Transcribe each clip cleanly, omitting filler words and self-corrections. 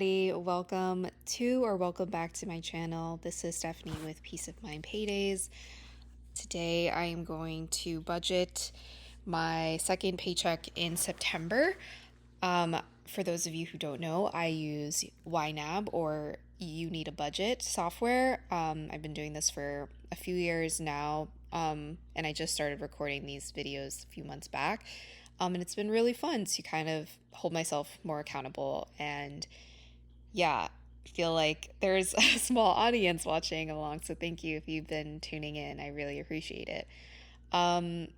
Welcome to or welcome back to my channel. This is Stephanie with Peace of Mind Paydays. Today I am going to budget my second paycheck in September. For those of you who don't know, I use YNAB or You Need a Budget software. I've been doing this for a few years now, and I just started recording these videos a few months back. And it's been really fun to kind of hold myself more accountable and yeah, feel like there's a small audience watching along. So thank you if you've been tuning in. I really appreciate it. Um,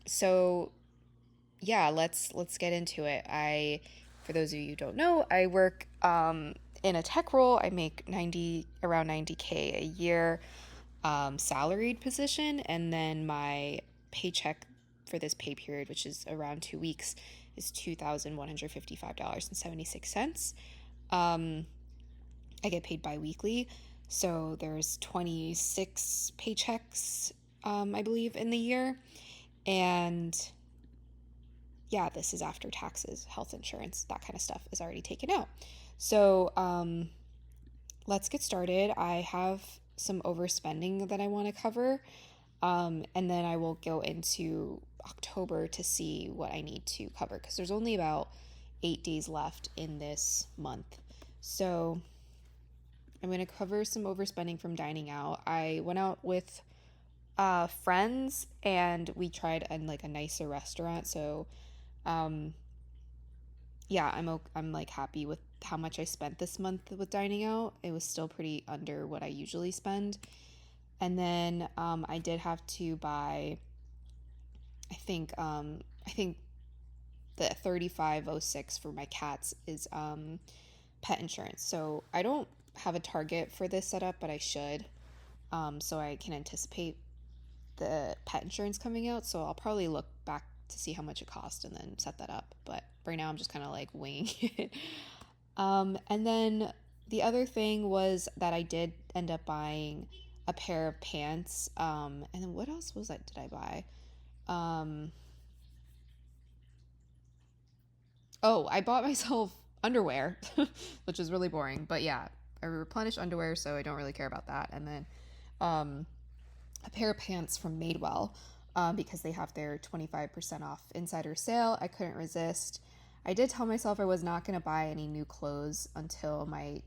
so yeah, let's get into it. For those of you who don't know, I work in a tech role. I make around 90K a year, salaried position, and then my paycheck for this pay period, which is around 2 weeks, is $2,155.76. Um, I get paid bi-weekly, so there's 26 paychecks, I believe, in the year. And yeah, this is after taxes, health insurance, that kind of stuff is already taken out. So let's get started. I have some overspending that I want to cover, and then I will go into October to see what I need to cover because there's only about 8 days left in this month. So I'm going to cover some overspending from dining out. I went out with friends and we tried a nicer restaurant. So yeah, I'm like happy with how much I spent this month with dining out. It was still pretty under what I usually spend. And then I did have to buy, I think the 3506 for my cats is pet insurance. So I don't have a target for this setup, but I should. So I can anticipate the pet insurance coming out. So I'll probably look back to see how much it cost and then set that up. But right now I'm just kind of like winging it. And then the other thing was that I did end up buying a pair of pants. And then what else was that? Did I buy? Oh, I bought myself underwear, which is really boring. But yeah, I replenished underwear, so I don't really care about that. And then a pair of pants from Madewell because they have their 25% off insider sale. I couldn't resist. I did tell myself I was not going to buy any new clothes until my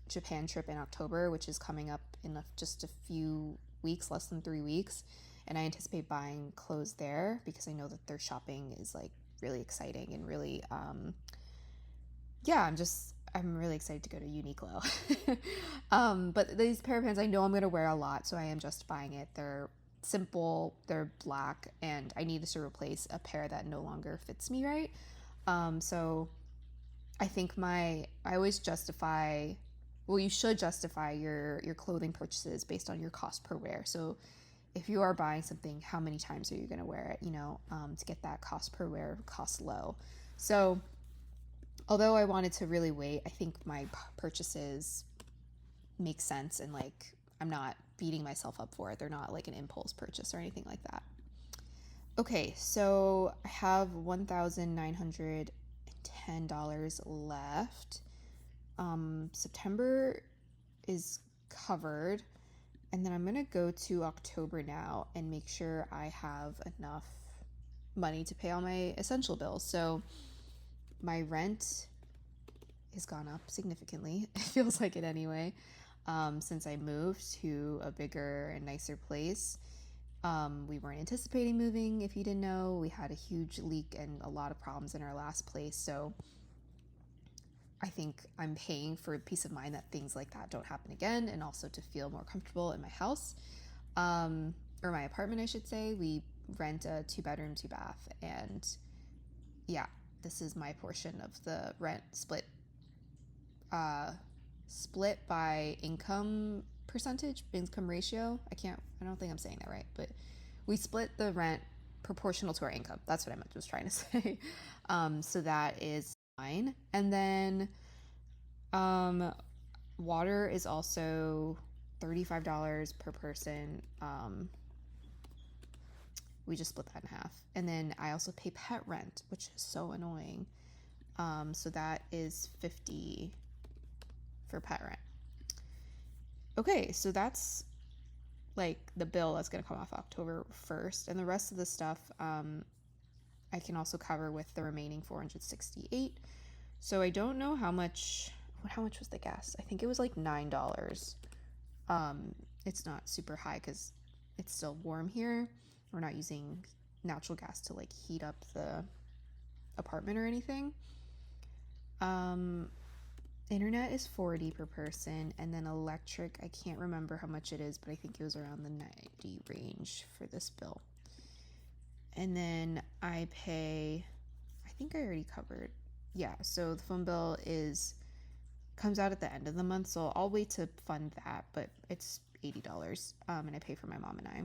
Japan trip in October, which is coming up in just a few weeks, less than 3 weeks. And I anticipate buying clothes there because I know that their shopping is like really exciting and really, yeah, I'm really excited to go to Uniqlo. But these pair of pants I know I'm going to wear a lot, so I am justifying it. They're simple, they're black, and I needed to replace a pair that no longer fits me right. So I think I always justify, well, you should justify your clothing purchases based on your cost per wear. So if you are buying something, how many times are you going to wear it, to get that cost per wear cost low. So although I wanted to really wait, I think my purchases make sense and like I'm not beating myself up for it. They're not like an impulse purchase or anything like that. Okay, so I have $1,910 left. September is covered. And then I'm going to go to October now and make sure I have enough money to pay all my essential bills. So my rent has gone up significantly. It feels like it anyway, since I moved to a bigger and nicer place. We weren't anticipating moving, if you didn't know. We had a huge leak and a lot of problems in our last place. So I think I'm paying for peace of mind that things like that don't happen again, and also to feel more comfortable in my house, or my apartment, I should say. We rent a 2-bedroom, 2-bath, and yeah, this is my portion of the rent split by income percentage, income ratio. I don't think I'm saying that right, but we split the rent proportional to our income. That's what I was trying to say. So that is fine. And then water is also $35 per person. We just split that in half. And then I also pay pet rent, which is so annoying. So that is $50 for pet rent. Okay, so that's like the bill that's going to come off October 1st, and the rest of the stuff I can also cover with the remaining 468. So I don't know how much was the gas? I think it was like $9. It's not super high because it's still warm here. We're not using natural gas to like heat up the apartment or anything. Internet is $40 per person, and then electric, I can't remember how much it is, but I think it was around the $90 range for this bill. And then I pay, I think I already covered, yeah, so the phone bill comes out at the end of the month, so I'll wait to fund that, but it's $80, and I pay for my mom and I.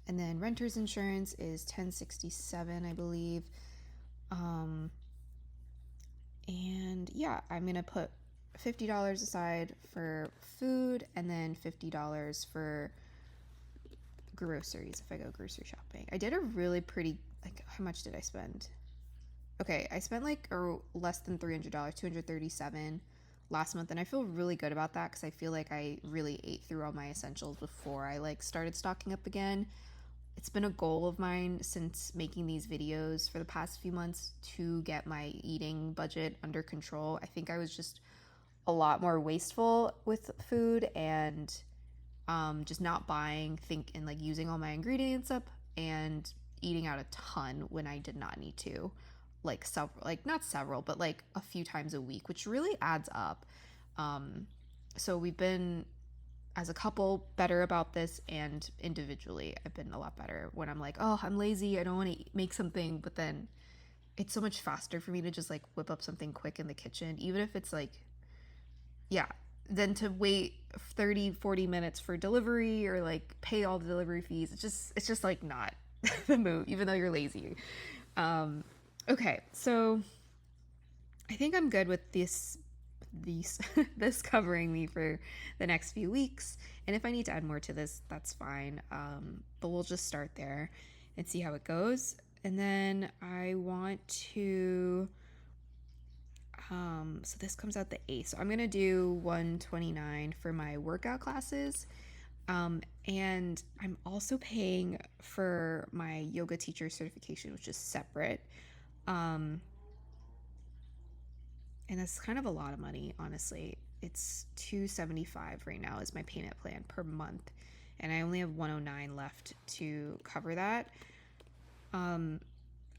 And then renter's insurance is $10.67, I believe. And yeah, I'm going to put $50 aside for food and then $50 for groceries if I go grocery shopping. I did a really pretty, like, how much did I spend? Okay, I spent like less than $300, $237 last month, and I feel really good about that because I feel like I really ate through all my essentials before I like started stocking up again. It's been a goal of mine since making these videos for the past few months to get my eating budget under control. I think I was just a lot more wasteful with food and just not buying, and like using all my ingredients up and eating out a ton when I did not need to. Like not several, but like a few times a week, which really adds up. So we've been, as a couple, better about this, and individually I've been a lot better when I'm like, oh, I'm lazy, I don't want to make something, but then it's so much faster for me to just like whip up something quick in the kitchen, even if it's like, yeah, than to wait 30-40 minutes for delivery or like pay all the delivery fees. It's just like not the move, even though you're lazy. Okay, so I think I'm good with these this covering me for the next few weeks, and if I need to add more to this, that's fine, but we'll just start there and see how it goes. And then I want to so this comes out the 8th, so I'm gonna do $129 for my workout classes, and I'm also paying for my yoga teacher certification, which is separate. And that's kind of a lot of money, honestly. It's $275 right now is my payment plan per month, and I only have $109 left to cover that. I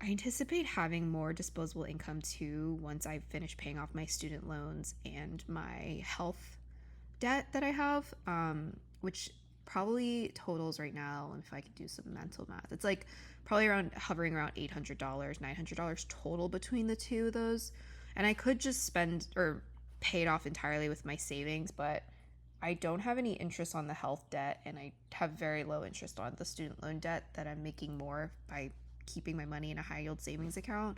anticipate having more disposable income too once I finish paying off my student loans and my health debt that I have, which probably totals right now, if I could do some mental math, it's like probably hovering around $800, $900 total between the two of those. And I could just spend or pay it off entirely with my savings, but I don't have any interest on the health debt, and I have very low interest on the student loan debt that I'm making more by keeping my money in a high yield savings account.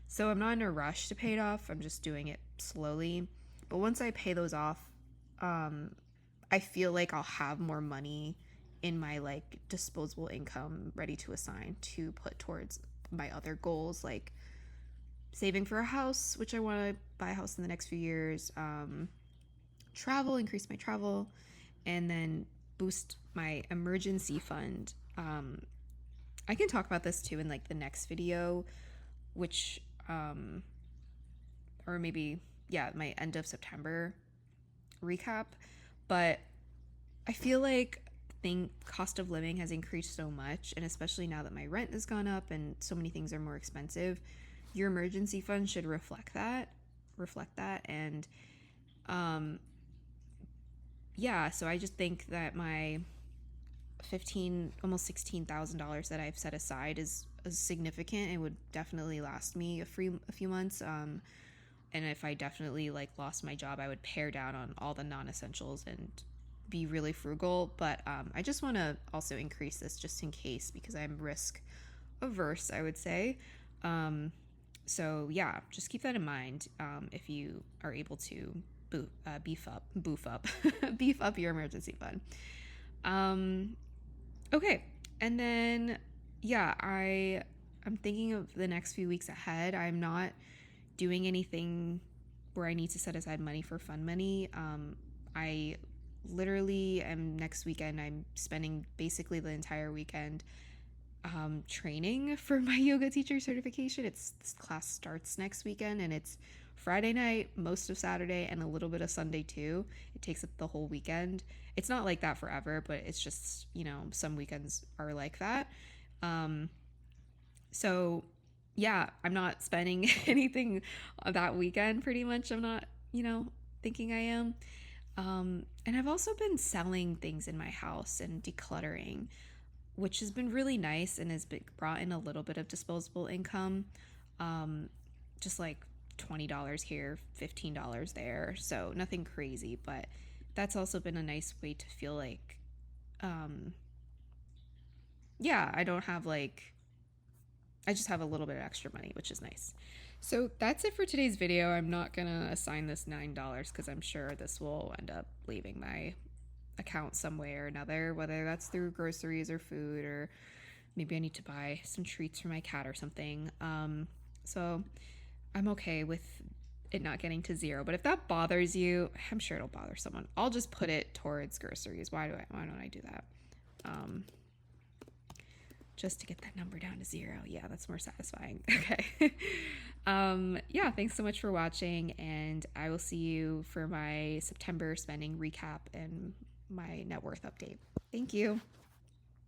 So I'm not in a rush to pay it off. I'm just doing it slowly. But once I pay those off, I feel like I'll have more money in my like disposable income ready to assign to put towards my other goals, like saving for a house, which I want to buy a house in the next few years, increase my travel, and then boost my emergency fund. I can talk about this too in like the next video, which, or maybe, yeah, my end of September recap. But I feel like cost of living has increased so much, and especially now that my rent has gone up and so many things are more expensive, your emergency fund should reflect that. And yeah, so I just think that my almost $16,000 that I've set aside is significant. It would definitely last me a few months. And if I definitely like lost my job, I would pare down on all the non-essentials and be really frugal. But I just want to also increase this just in case, because I'm risk averse, I would say. So yeah, just keep that in mind if you are able to beef up your emergency fund. Okay, and then yeah, I'm thinking of the next few weeks ahead. I'm not doing anything where I need to set aside money for fun money. I literally am next weekend, I'm spending basically the entire weekend training for my yoga teacher certification. This class starts next weekend, and it's Friday night, most of Saturday, and a little bit of Sunday too. It takes up the whole weekend. It's not like that forever, but it's just, some weekends are like that. So yeah, I'm not spending anything that weekend pretty much. I'm not, thinking I am. And I've also been selling things in my house and decluttering, which has been really nice and has brought in a little bit of disposable income. Just like $20 here, $15 there. So nothing crazy, but that's also been a nice way to feel like, I don't have I just have a little bit of extra money, which is nice. So that's it for today's video. I'm not gonna assign this $9 because I'm sure this will end up leaving my account some way or another, whether that's through groceries or food, or maybe I need to buy some treats for my cat or something. So I'm okay with it not getting to zero, but if that bothers you, I'm sure it'll bother someone. I'll just put it towards groceries. Why don't I do that? Just to get that number down to zero. Yeah, that's more satisfying. Okay. Thanks so much for watching, and I will see you for my September spending recap and my net worth update. Thank you.